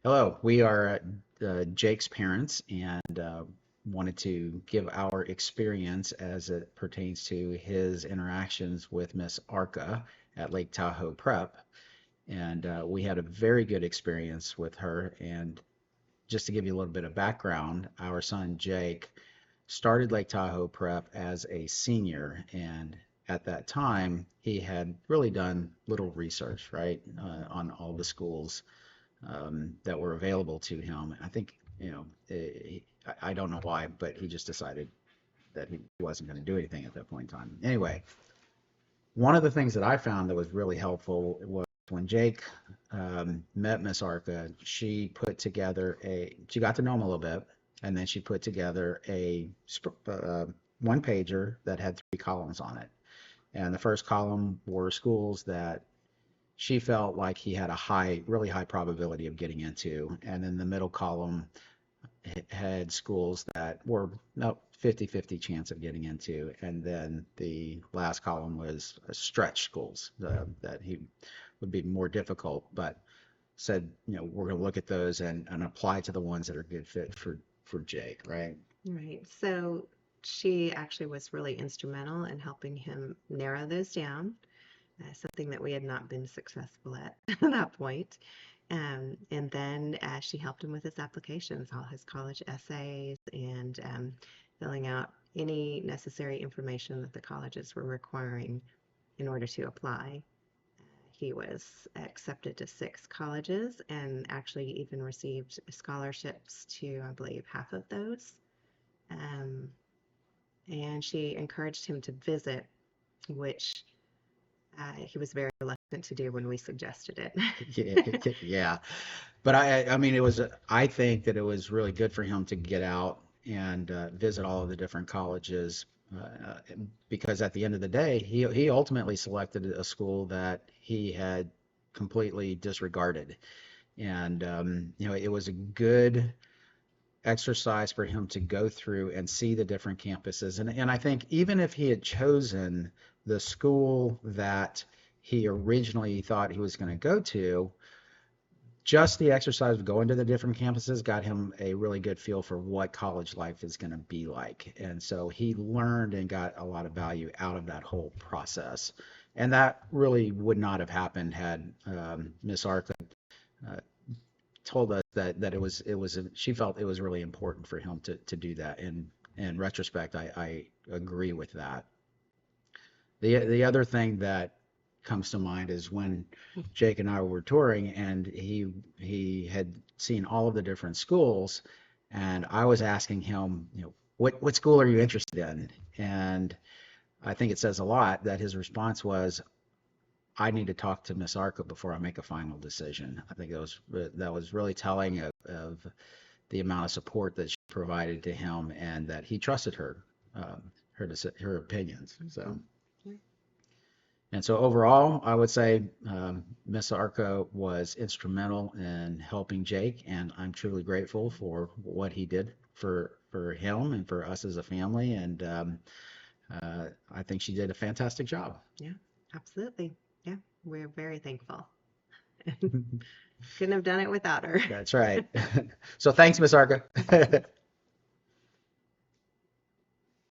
Hello, we are Jake's parents and wanted to give our experience as it pertains to his interactions with Miss Arca at Lake Tahoe Prep. And we had a very good experience with her. And just to give you a little bit of background, our son Jake started Lake Tahoe Prep as a senior. And at that time, he had really done little research, right, on all the schools that were available to him. I think, I don't know why, but he just decided that he wasn't going to do anything at that point in time. Anyway, one of the things that I found that was really helpful was when Jake met Miss Arca, she got to know him a little bit, and then she put together a one pager that had three columns on it. And the first column were schools that she felt like he had really high probability of getting into. And then the middle column had schools that were no 50-50 chance of getting into. And then the last column was stretch schools that he would be more difficult, but said, we're going to look at those and apply to the ones that are good fit for Jake, right? Right. So she actually was really instrumental in helping him narrow those down, something that we had not been successful at that point. And then she helped him with his applications, all his college essays, and filling out any necessary information that the colleges were requiring in order to apply. He was accepted to 6 colleges and actually even received scholarships to, I believe, half of those. Um, and she encouraged him to visit, which he was very reluctant to do when we suggested it. Yeah. But I mean, I think that it was really good for him to get out and visit all of the different colleges because at the end of the day, he ultimately selected a school that he had completely disregarded. And, it was a good exercise for him to go through and see the different campuses. And I think even if he had chosen the school that he originally thought he was going to go to, just the exercise of going to the different campuses got him a really good feel for what college life is going to be like. And so he learned and got a lot of value out of that whole process. And that really would not have happened had Miss Arca uh, told us that she felt it was really important for him to do that. And in retrospect, I agree with that. The other thing that comes to mind is when Jake and I were touring and he had seen all of the different schools and I was asking him, what school are you interested in? And I think it says a lot that his response was, I need to talk to Miss Arca before I make a final decision. I think that was really telling of the amount of support that she provided to him and that he trusted her opinions. So. And so overall, I would say Miss Arca was instrumental in helping Jake, and I'm truly grateful for what he did for him and for us as a family. And I think she did a fantastic job. Yeah, absolutely. Yeah, we're very thankful. Couldn't have done it without her. That's right. So thanks, Miss Arca.